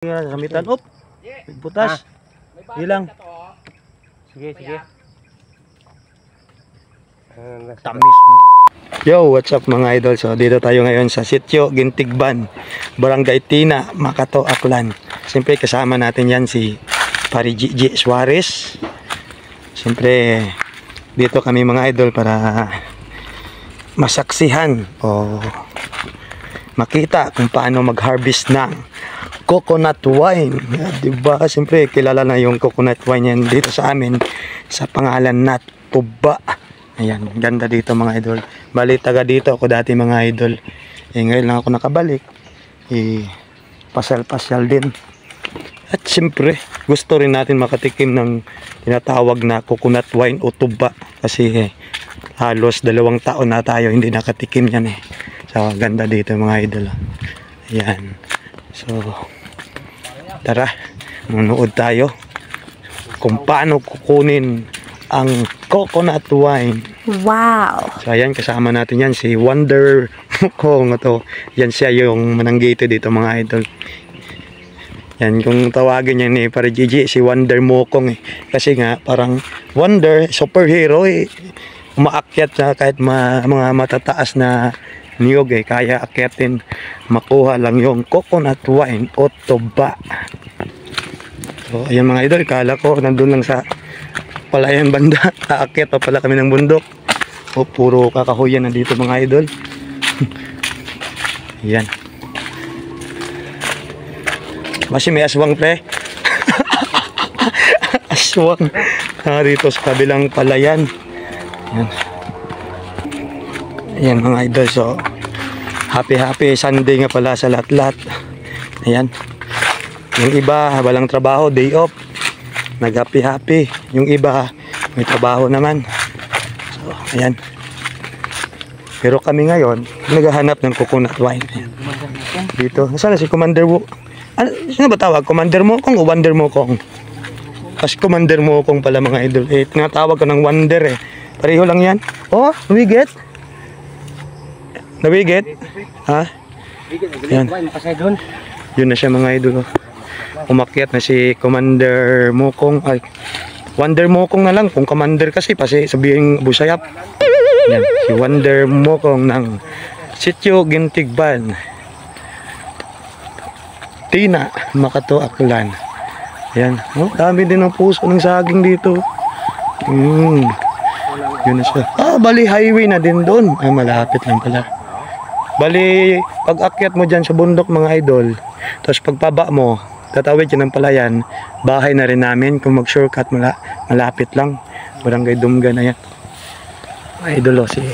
Samitan. Up. Butas. Hilang. Sige, sige. Tamis mo. Yo, what's up mga idol? So dito tayo ngayon sa Sitio Gintigban, Barangay Tina, Makato, Aklan. Siyempre kasama natin yan si Pari Gigi Suarez. Siyempre dito kami mga idol para masaksihan o makita kung paano mag-harvest ng coconut wine. Diba? Siyempre kilala na yung coconut wine yan dito sa amin sa pangalan na tuba. Ayan, ganda dito mga idol. Bali taga dito ako dati mga idol. Ngayon lang ako nakabalik. Pasyal-pasyal din. At siyempre gusto rin natin makatikim ng tinatawag na coconut wine o tuba. Kasi halos 2 taon na tayo hindi nakatikim yan . So ganda dito mga idol. Ayan. So tara, manood tayo kung paano kukunin ang coconut wine. Wow! So ayan, kasama natin yan si Wonder Mokong. Yan siya yung mananggito dito mga idol. Yan, kung tawagin niya ni Pare Gigi, si Wonder Mokong . Kasi nga parang Wonder, superhero . Umaakyat na kahit mga matataas na niyog . Kaya akyatin, makuha lang yung coconut wine o tuba. So ayan mga idol, kala ko nandun lang sa palayan banda. Aakyat pa pala kami ng bundok. O puro kakahuyan na dito mga idol. Ayan. Kasi may aswang pre. Aswang. Dito sa kabilang palayan. Ayan. Ayan mga idol. So happy Sunday nga pala sa lahat-lahat. Ayan. Yung iba walang trabaho, day off. Nag-happy. Yung iba may trabaho naman. So ayan. Pero kami ngayon naghahanap ng coconut wine. Ayan. Dito. Nasaan na si Commander Wu? Ano, sino ba tawag? Commander Mokong o Wonder Mokong? Kasi Commander Mokong pala mga idol. Tinatawag ko ng Wonder . Pareho lang yan. Oh, nawiget? Nawiget? Ha? Yan. Yun na siya mga idol . Umakyat na si Commander Mokong. Ay, Wonder Mokong na lang. Kung Commander kasi sabihin busayap. Yan. Si Wonder Mokong ng Sitio Gintigban, Tina, Makato, Aklan. Yan. Oh, dami din ng puso ng saging dito. Yun na siya. Bali highway na din doon. Ay, malapit lang pala. Bali, pag akyat mo dyan sa bundok mga idol, tapos pagpaba mo, tatawid dyan ng palayan, bahay na rin namin. Kung mag-shortcut, malapit lang. Barangay Dumga na yan. Idol si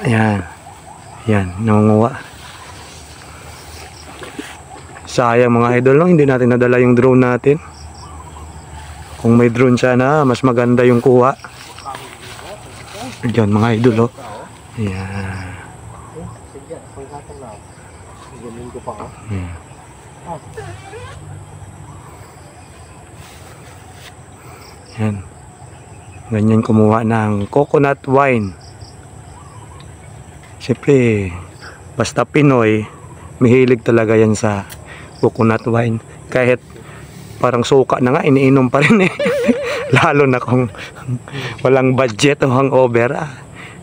ayan. Yan, nangunguha. Sayang mga idol, no? Hindi natin nadala yung drone natin. Kung may drone sana, mas maganda yung kuha. Diyan mga idol, oh. Ayan. Yan. Ganyan kumuha ng coconut wine. Siyempre, basta Pinoy, mahilig talaga yan sa coconut wine. Kahit parang suka na nga, iniinom pa rin . Lalo na kung walang budget o hangover,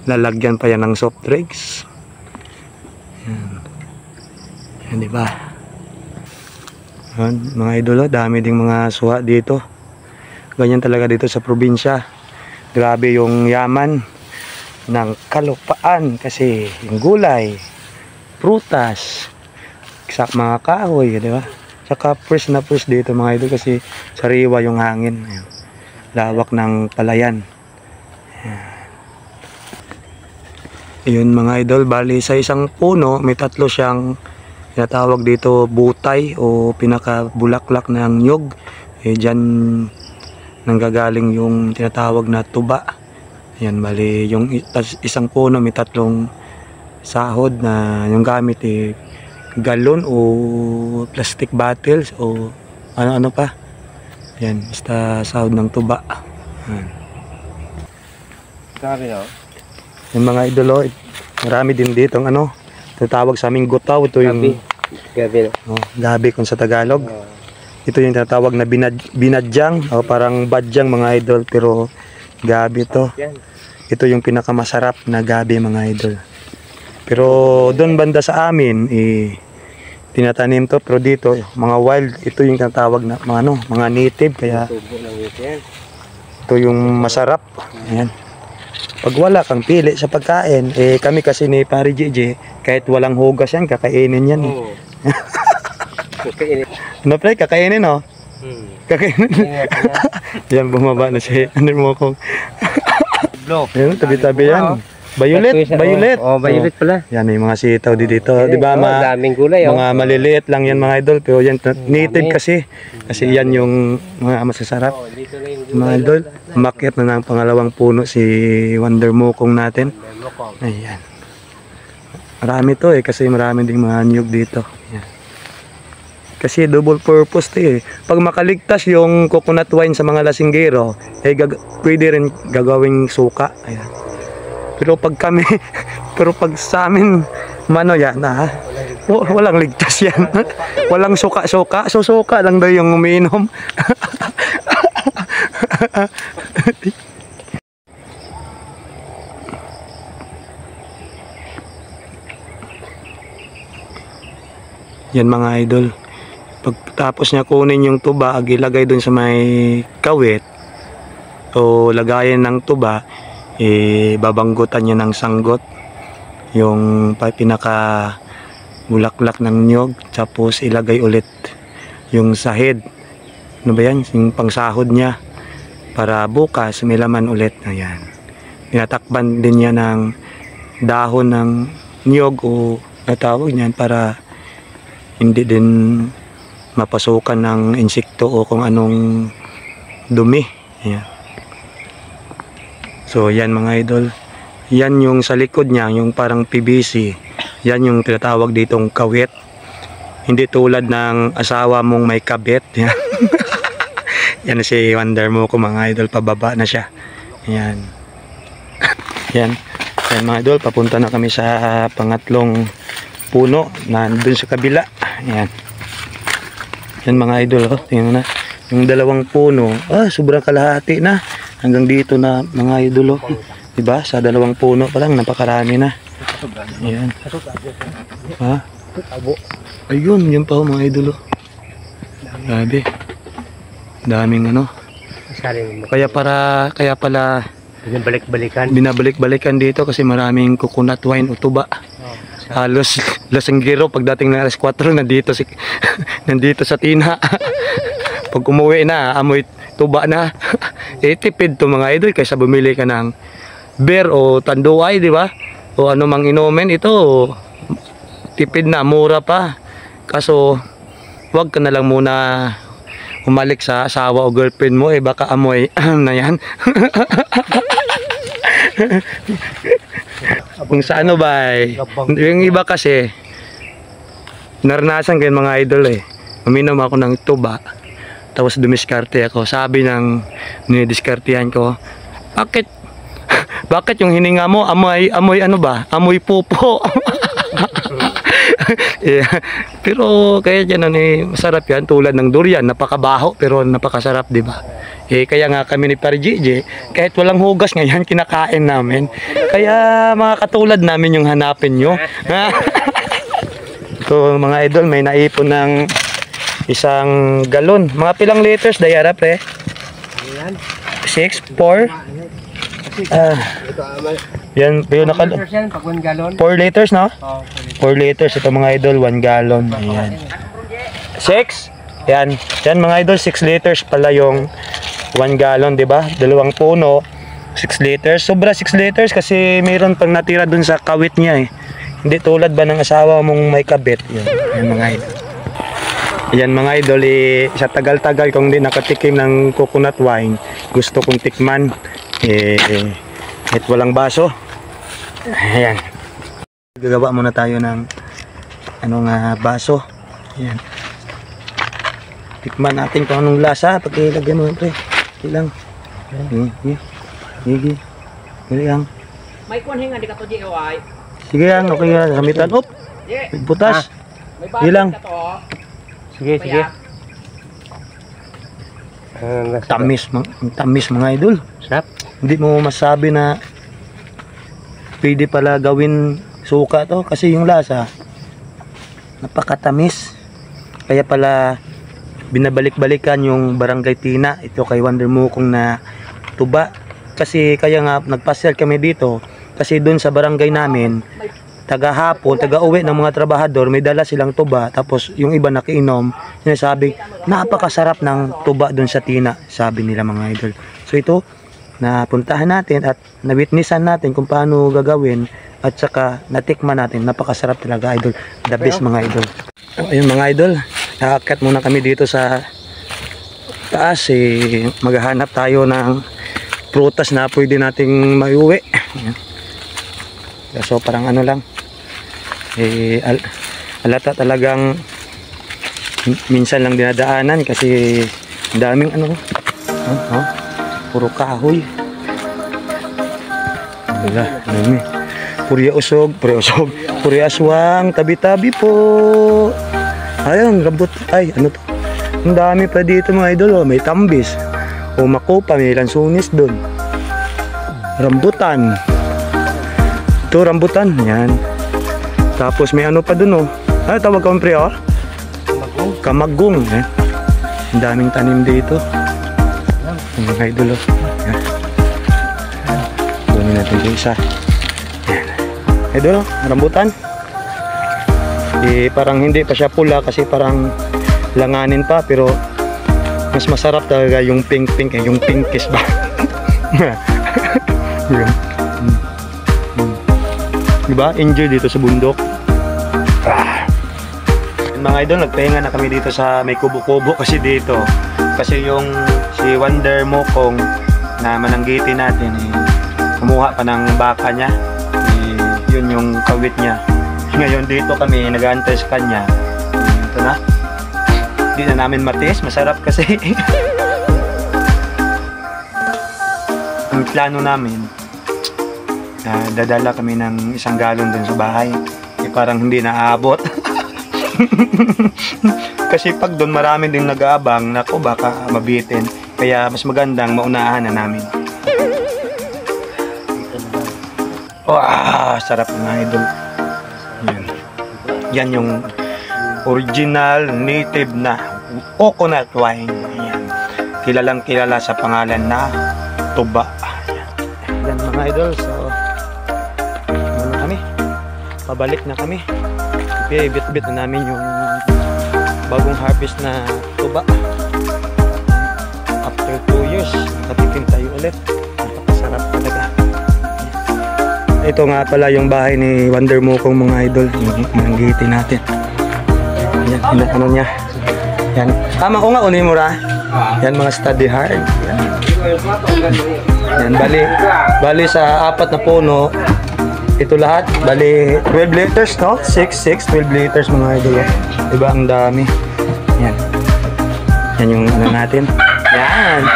lalagyan pa yan ng soft drinks. Yan. Yan, diba? Yan, mga idolo, dami ding mga suha dito. Ganyan talaga dito sa probinsya. Grabe yung yaman ng kalupaan kasi yung gulay, prutas, sa mga kahoy, di ba? Saka fresh na fresh dito mga idol kasi sariwa yung hangin. Ayan. Lawak ng palayan. Yun mga idol, bali sa isang puno may 3 siyang tinatawag dito butay o pinakabulaklak ng nyug. Dyan nanggagaling yung tinatawag na tuba. Ayan, bali yung isang puno may 3 sahod na yung gamit galon o plastic bottles o ano pa. Yan, basta sahod ng tuba. Yung mga idolo, marami din dito ang tatawag sa aming gutaw. Ito yung Gabi. Oh, gabi kung sa Tagalog. Ito yung tinatawag na binadyang o parang badyang mga idol, pero gabi to. Yan. Ito yung pinakamasarap na gabi mga idol. Pero doon banda sa amin, tinatanim to, pero dito mga wild, ito yung tinatawag na mga native, kaya Tubo ng ito yan. ito yung masarap. Ayan. Pag wala kang pili sa pagkain, kami kasi ni Pare JJ, kahit walang hugas yan, kakainin yan. Oo. Okay. Ano pre, kakainin oh. Kakainin. Ingat na. Yan, bumaba na si Mokong. Block. Ayan, tabi-tabi yan. Violet. Oh, violet pala. Yan, may mga sitaw dito. Di ba, daming gulay, oh. mga maliliit lang yan mga idol, pero yan native kasi. Kasi yan yung mga masasarap. Oh, dito na yung Mga idol, umakyat na ng pangalawang puno si Wonder Mokong natin. Ayan. Marami to kasi marami ding mga niyog dito. Ayan. Kasi double purpose to Pag makaligtas yung coconut wine sa mga lasinggero, pwede rin gagawing suka. Ayan. Pero pag kami, pero pag sa amin, yan walang ligtas yan. Walang suka-suka. So suka lang daw yung umiinom. Yan mga idol. Pagtapos niya kunin yung tuba, ilagay dun sa may kawit o lagayan ng tuba, babanggutan niya ng sanggot yung pinaka bulaklak ng niyog, tapos ilagay ulit yung sahid. Ano ba yan? Yung pangsahod niya para bukas may laman ulit. Ayan. Tinatakban din niya ng dahon ng niyog o natawag niyan para hindi din mapasukan ng insekto o kung anong dumi. Ayan. So yan mga idol, yan yung sa likod niya, yung parang PVC, yan yung tinatawag ditong kawit. Hindi tulad ng asawa mong may kabit. Yan. Yan si Wonder Mokong mga idol, pababa na siya. Yan. Yan. Yan mga idol, papunta na kami sa pangatlong puno na dun sa kabila. Yan. Yan mga idol, tingnan na. Yung dalawang puno, sobrang kalahati na. Hanggang dito na mga idol, diba? Sa dalawang puno pa lang, napakarami na. Yan. Ha? Ayun, yun pa mga idol. Grabe. Daming Kaya pala binabalik-balikan dito kasi maraming coconut wine o tuba. Halos lasinggero pagdating ng alas 4 nandito sa tina. Pag umuwi na, amoy tuba na. Tipid to mga idol kaysa bumili ka ng beer o tanduay, di ba? O ano mang inumin, ito tipid na, mura pa. Kaso wag ka na lang muna umalik sa asawa o girlfriend mo, baka amoy na yan. Kung sa ano ba yung iba kasi naranasan ko yung mga idol uminom ako ng tuba tapos dumiskarte ako, sabi ng dinidiskartehan ko, bakit yung hininga mo amoy amoy pupo. Yeah. Pero kaya dyan masarap yan, tulad ng durian, napakabaho pero napakasarap, di ba? Kaya nga kami ni Pare JJ, kahit walang hugas ngayon, kinakain namin. Kaya mga katulad namin yung hanapin nyo. So mga idol, may naipon ng 1 galon. Mga pilang liters, Dayara pre? 6, 4? Yan, pero 4 liters, no? 4 liters, ito mga idol, 1 gallon. Ayan. 6? Yan, mga idol, 6 liters pala yung 1 gallon, di ba? Dalawang puno, 6 liters. Sobra 6 liters kasi mayroon pang natira dun sa kawit niya Hindi tulad ba ng asawa mong may kabit. Yan mga idol. Yan mga idol, sa tagal-tagal kung hindi nakatikim ng coconut wine, gusto kong tikman. Kahit walang baso. Ayan. Gagawa muna tayo ng baso. Ayan. Tikman natin kung anong lasa. Pagkilagyan mo pre. Ilang. Sige. Ilang. May kunhingan di ka to di. Sige yan. Okay yan. Gamitan. Op. Butas. Ilang? Sige, sige. Tamis mga idol. Sarap. Hindi mo masabi na pwede pala gawin suka to kasi yung lasa napakatamis. Kaya pala binabalik-balikan yung Barangay Tina ito kay Wonder Mukong na tuba. Kasi kaya nga nagpasyal kami dito kasi doon sa barangay namin taga-hapon, taga-uwi ng mga trabahador, may dala silang tuba, tapos yung iba nakiinom, sinasabi, napakasarap ng tuba doon sa Tina, sabi nila mga idol. So ito, napuntahan natin at na-witnessan natin kung paano gagawin at saka natikman natin, napakasarap talaga idol, the best mga idol. So, ayun mga idol, aakyat muna kami dito sa taas, maghahanap tayo ng prutas na pwede nating maiuwi. So parang ano lang, alata talagang minsan lang dinadaanan kasi daming ano, puro kahoy. Wala, dami. Puri usog, puri aswang, tabi-tabi po. Ayun, rambut, ay ano to? Ang dami pa dito mga idol, may tambis. O makopa, may lansunis doon. Rambutan. Ito rambutan, yan. Tapos may ano pa dun, oh. Ano tawag ka pre, oh? Kamagong. Eh. Ang daming tanim dito. Ang mga idol, oh. Yan. Kunin natin yung isa. Yan. Idol, oh, rambutan. Parang hindi pa siya pula kasi parang langanin pa, pero mas masarap talaga yung pink-pink, yung pinkish ba? Yun. Diba? Enjoy dito sa bundok. Mga idol, nagpahinga na kami dito sa may kubo-kubo kasi dito. Kasi yung si Wonder Mukong na mananggiti natin, kumuha pa ng baka niya. Yun yung kawit niya. Ngayon dito kami, nag-aantay sa kanya. Ito na. Hindi na namin matiis, masarap kasi. Ang plano namin, dadala kami ng 1 galon dun sa bahay. Parang hindi naaabot. Kasi pag doon marami din nag-aabang, nako baka mabitin. Kaya mas magandang maunahan na namin. Wow, sarap mga idol. Yan yung original native na coconut wine. Yan. Kilalang kilala sa pangalan na tuba. Yan mga idol. So pabalik na kami. Bit-bit na namin yung bagong harvest na tuba. After 2 years, nakatikim tayo ulit. Napakasarap talaga. Ito nga pala yung bahay ni Wonder Mukong mga idol. Yung mananggiti natin. Yan, ano niya. Yan. Tama ko nga, unin mo ra. Yan mga study hard. Yan. Yan, bali sa 4 na puno. Ito lahat, bali 12 liters, no? 12 liters mga idol. Diba, ang dami. Yan. Yan yung ano natin. Yan.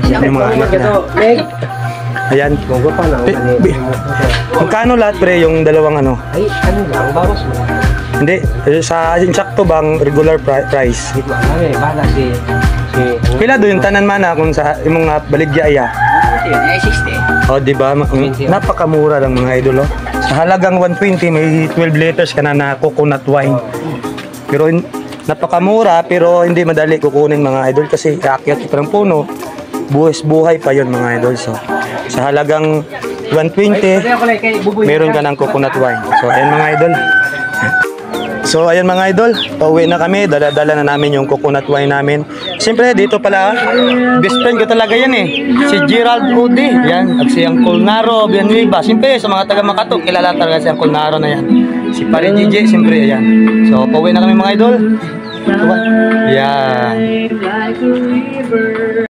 Yan yung mga anak na. Ayan. Magkano lahat pre yung dalawang ano? Ay, ano lang, bawas mo. Hindi, sa insakto bang regular price? Ay, bala si Pila do yung tanan man kung sa imong baligya iya? ay 60. Oh, di ba? Napakamura lang mga idol, oh. Sa halagang 120 may 12 liters ka na coconut wine. Pero napakamura pero hindi madali kukunin mga idol kasi aakyat ito ng puno. Buhay pa yon mga idol. So, sa halagang 120 meron ka ng coconut wine. So, ayan mga idol. So ayan mga idol, pauwi na kami, dala-dala na namin yung coconut wine namin. Siyempre dito pala, best friend ko talaga yan si Gerald Udi. Yan, at si Uncle Naro Villanueva. Siyempre sa mga taga Makato, kilala talaga si Uncle Naro na yan. Si Pare Gigi, siyempre yan. So pauwi na kami mga idol. Yan.